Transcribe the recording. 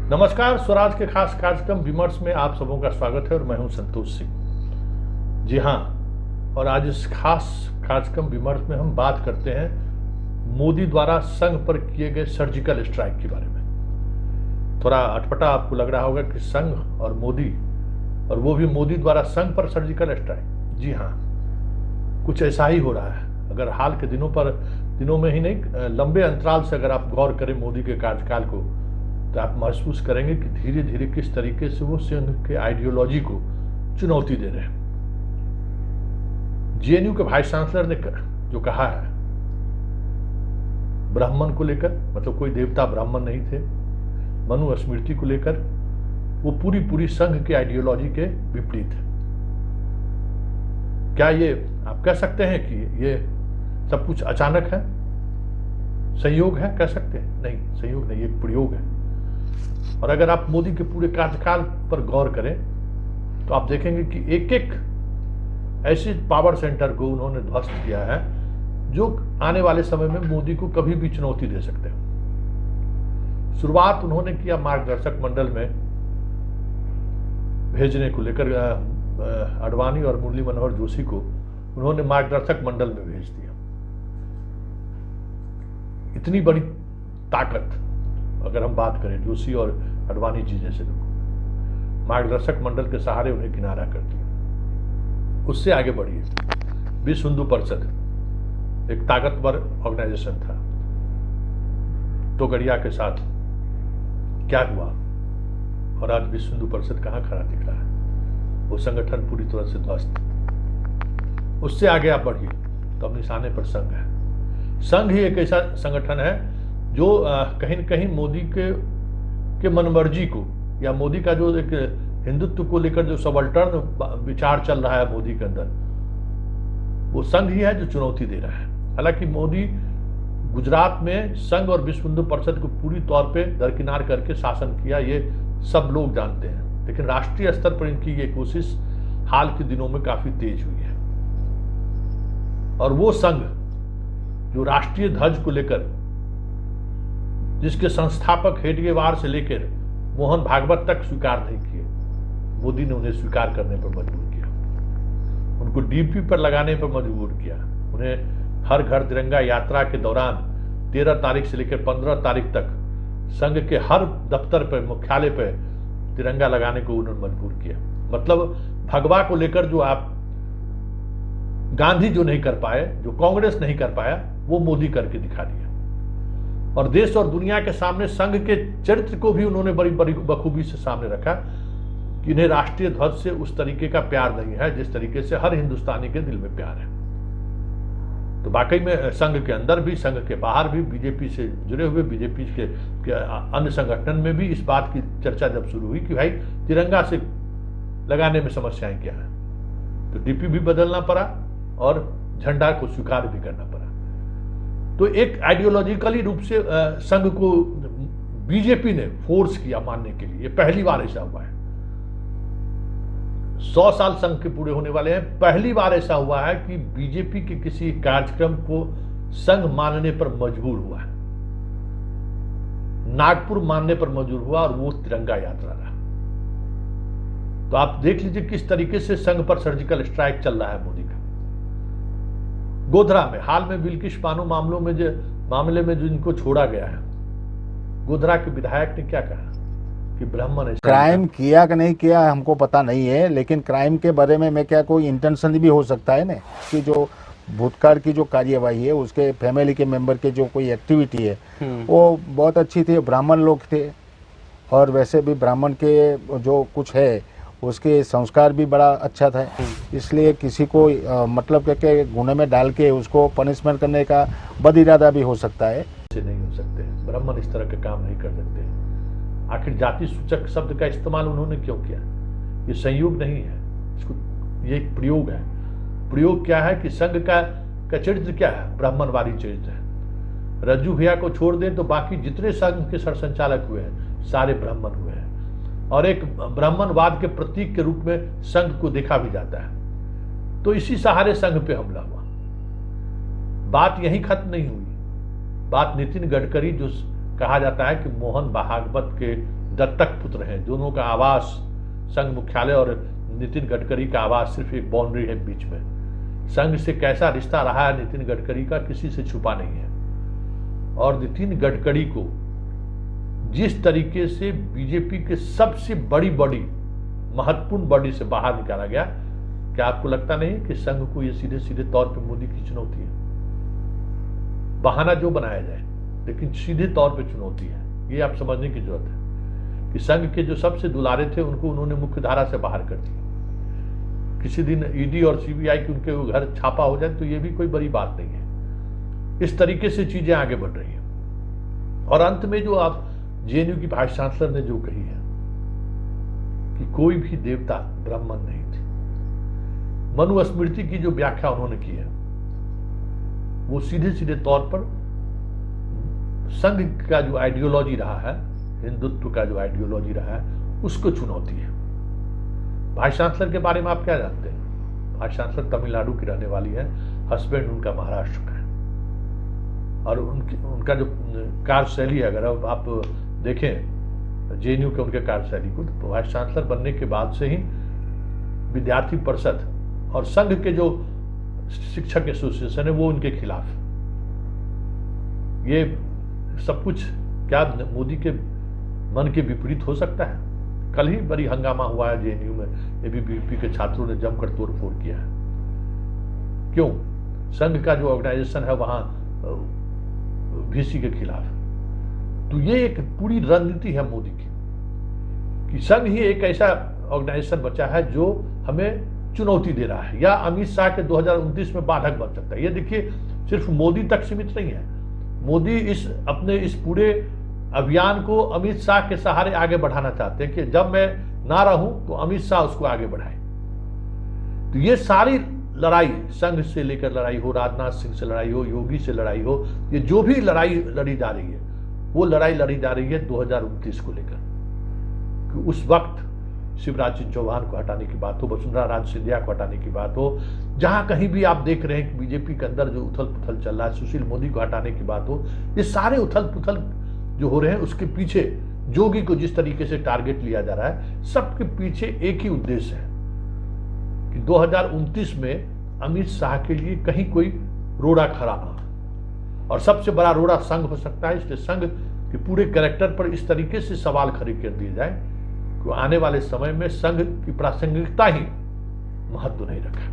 नमस्कार। स्वराज के खास कार्यक्रम विमर्श में आप सबों का स्वागत है और मैं हूं संतोष सिंह। जी हां, और आज इस खास कार्यक्रम विमर्श में हम बात करते हैं मोदी द्वारा संघ पर किए गए सर्जिकल स्ट्राइक के बारे में। थोड़ा अटपटा आपको लग रहा होगा कि संघ और मोदी, और वो भी मोदी द्वारा संघ पर सर्जिकल स्ट्राइक। जी हां, कुछ ऐसा ही हो रहा है। अगर हाल के दिनों में ही नहीं, लंबे अंतराल से अगर आप गौर करें मोदी के कार्यकाल को, तो आप महसूस करेंगे कि धीरे धीरे किस तरीके से वो संघ के आइडियोलॉजी को चुनौती दे रहे हैं। जेएनयू के वाइस चांसलर ने जो कहा है ब्राह्मण को लेकर, मतलब कोई देवता ब्राह्मण नहीं थे, मनुस्मृति को लेकर, वो पूरी संघ के आइडियोलॉजी के विपरीत है। क्या ये आप कह सकते हैं कि ये सब कुछ अचानक है, संयोग है? कह सकते हैं नहीं, संयोग नहीं, एक प्रयोग है। और अगर आप मोदी के पूरे कार्यकाल पर गौर करें तो आप देखेंगे कि एक एक ऐसे पावर सेंटर को उन्होंने ध्वस्त किया है जो आने वाले समय में मोदी को कभी भी चुनौती दे सकते हैं। शुरुआत उन्होंने किया मार्गदर्शक मंडल में भेजने को लेकर, आडवाणी और मुरली मनोहर जोशी को उन्होंने मार्गदर्शक मंडल में भेज दिया। इतनी बड़ी ताकत अगर हम बात करें, जोशी और आडवाणी जी जैसे लोग, मार्गदर्शक मंडल के सहारे उन्हें किनारा कर दिया। उससे आगे बढ़िए, विश्व हिंदू परिषद एक ताकतवर ऑर्गेनाइजेशन था, तोगड़िया के साथ क्या हुआ, और आज विश्व हिंदू परिषद कहाँ खड़ा दिख रहा है? वो संगठन पूरी तरह से ध्वस्त। उससे आगे आप बढ़िए तो अब निशाने पर संघ है। संघ ही एक ऐसा संगठन है जो कहीं न कहीं मोदी के मनमर्जी को, या मोदी का जो एक हिंदुत्व को लेकर जो सबल्टर्न विचार चल रहा है मोदी के अंदर, वो संघ ही है जो चुनौती दे रहा है। हालांकि मोदी गुजरात में संघ और विश्व हिंदू परिषद को पूरी तौर पे दरकिनार करके शासन किया, ये सब लोग जानते हैं, लेकिन राष्ट्रीय स्तर पर इनकी ये कोशिश हाल के दिनों में काफी तेज हुई है। और वो संघ जो राष्ट्रीय ध्वज को लेकर, जिसके संस्थापक हेडगेवार से लेकर मोहन भागवत तक स्वीकार नहीं किए, मोदी ने उन्हें स्वीकार करने पर मजबूर किया, उनको डीपी पर लगाने पर मजबूर किया। उन्हें हर घर तिरंगा यात्रा के दौरान 13 तारीख से लेकर 15 तारीख तक संघ के हर दफ्तर पर, मुख्यालय पर तिरंगा लगाने को उन्होंने मजबूर किया। मतलब भगवा को लेकर जो आप गांधी जो नहीं कर पाए, जो कांग्रेस नहीं कर पाया, वो मोदी करके दिखा दिया। और देश और दुनिया के सामने संघ के चरित्र को भी उन्होंने बड़ी बखूबी से सामने रखा कि इन्हें राष्ट्रीय ध्वज से उस तरीके का प्यार नहीं है जिस तरीके से हर हिंदुस्तानी के दिल में प्यार है। तो वाकई में संघ के अंदर भी, संघ के बाहर भी, बीजेपी से जुड़े हुए, बीजेपी के अन्य संगठन में भी इस बात की चर्चा जब शुरू हुई कि भाई तिरंगा से लगाने में समस्याएं क्या है, तो डीपी भी बदलना पड़ा और झंडा को स्वीकार भी करना पड़ा। तो एक आइडियोलॉजिकली रूप से संघ को बीजेपी ने फोर्स किया मानने के लिए। पहली बार ऐसा हुआ है, 100 साल संघ के पूरे होने वाले हैं, पहली बार ऐसा हुआ है कि बीजेपी के किसी कार्यक्रम को संघ मानने पर मजबूर हुआ है। नागपुर मानने पर मजबूर हुआ और वो तिरंगा यात्रा रहा। तो आप देख लीजिए किस तरीके से संघ पर सर्जिकल स्ट्राइक चल रहा है मोदी का। गोधरा में हाल में बिल्किस बानो मामले में जो इनको छोड़ा गया है, गोधरा के विधायक ने क्या कहा कि ब्राह्मण क्राइम किया कि नहीं किया हमको पता नहीं है, लेकिन क्राइम के बारे में क्या कोई इंटेंशन भी हो सकता है ना, कि जो भूतकाल की जो कार्यवाही है, उसके फैमिली के मेंबर के जो कोई एक्टिविटी है वो बहुत अच्छी थी, ब्राह्मण लोग थे, और वैसे भी ब्राह्मण के जो कुछ है उसके संस्कार भी बड़ा अच्छा था। इसलिए किसी को मतलब के गुने में डाल के उसको पनिशमेंट करने का बद इरादा भी हो सकता है। से नहीं हो सकते, ब्राह्मण इस तरह के काम नहीं कर सकते। आखिर जाति सूचक शब्द का इस्तेमाल उन्होंने क्यों किया? ये संयोग नहीं है, इसको ये एक प्रयोग है। प्रयोग क्या है कि संघ का चरित्र क्या है? ब्राह्मणवादी चरित्र है। रज्जू भैया को छोड़ दें तो बाकी जितने संघ के सरसंचालक हुए हैं सारे ब्राह्मण हुए हैं, और एक ब्राह्मणवाद के प्रतीक के रूप में संघ को देखा भी जाता है। तो इसी सहारे संघ पे हमला हुआ। बात यहीं खत्म नहीं हुई, बात नितिन गडकरी जो कहा जाता है कि मोहन भागवत के दत्तक पुत्र हैं। दोनों का आवास, संघ मुख्यालय और नितिन गडकरी का आवास सिर्फ एक बाउंड्री है बीच में। संघ से कैसा रिश्ता रहा है नितिन गडकरी का, किसी से छुपा नहीं है। और नितिन गडकरी को जिस तरीके से बीजेपी के सबसे बड़ी बॉडी, महत्वपूर्ण बॉडी से बाहर निकाला गया, क्या आपको लगता नहीं कि संघ को यह सीधे सीधे तौर पे मोदी की चुनौती है? बहाना जो बनाया जाए, लेकिन सीधे तौर पे चुनौती है। ये आप समझने की जरूरत है कि संघ के जो सबसे दुलारे थे उनको उन्होंने मुख्य धारा से बाहर कर दिया। किसी दिन ईडी और सीबीआई के उनके घर छापा हो जाए तो ये भी कोई बड़ी बात नहीं है। इस तरीके से चीजें आगे बढ़ रही हैं। और अंत में जो आप जेएनयू की वाइस चांसलर ने जो कही है कि कोई भी देवता ब्राह्मण नहीं थे, मनुस्मृति की जो व्याख्या उन्होंने की है वो सीधे सीधे तौर पर संघ का जो आइडियोलॉजी रहा है, हिंदुत्व का जो आइडियोलॉजी रहा है, उसको चुनौती है। वाइस चांसलर के बारे में आप क्या जानते हैं? वाइस चांसलर तमिलनाडु की रहने वाली है, हस्बैंड उनका महाराष्ट्र का है। और उनका जो कार्यशैली है, अगर आप देखें जेएनयू के उनके कार्यशैली को, तो वाइस चांसलर बनने के बाद से ही विद्यार्थी परिषद और संघ के जो शिक्षक एसोसिएशन है वो उनके खिलाफ। ये सब कुछ क्या मोदी के मन के विपरीत हो सकता है? कल ही बड़ी हंगामा हुआ है जेएनयू में, एबीवीपी के छात्रों ने जमकर तोड़फोड़ किया है। क्यों? संघ का जो ऑर्गेनाइजेशन है वहां वीसी के खिलाफ। तो ये एक पूरी रणनीति है मोदी की कि संघ ही एक ऐसा ऑर्गेनाइजेशन बचा है जो हमें चुनौती दे रहा है, या अमित शाह के 2029 में बाधक बन सकता है। ये देखिए, सिर्फ मोदी तक सीमित नहीं है। मोदी अपने इस पूरे अभियान को अमित शाह के सहारे आगे बढ़ाना चाहते हैं कि जब मैं ना रहूं तो अमित शाह उसको आगे बढ़ाए। तो ये सारी लड़ाई, संघ से लेकर लड़ाई हो, राजनाथ सिंह से लड़ाई हो, योगी से लड़ाई हो, ये जो भी लड़ाई लड़ी जा रही है वो लड़ाई लड़ी जा रही है 2029 को लेकर। कि उस वक्त शिवराज सिंह चौहान को हटाने की बात हो, वसुंधरा राजे सिंधिया को हटाने की बात हो, जहां कहीं भी आप देख रहे हैं कि बीजेपी के अंदर जो उथल पुथल चल रहा है, सुशील मोदी को हटाने की बात हो, ये सारे उथल पुथल जो हो रहे हैं उसके पीछे जोगी को जिस तरीके से टारगेट लिया जा रहा है, सबके पीछे एक ही उद्देश्य है कि 2029 में अमित शाह के लिए कहीं कोई रोड़ा खड़ा ना हो। और सबसे बड़ा रोड़ा संघ हो सकता है, इसलिए संघ के पूरे कैरेक्टर पर इस तरीके से सवाल खड़े कर दिए जाए कि आने वाले समय में संघ की प्रासंगिकता ही महत्व नहीं रखा।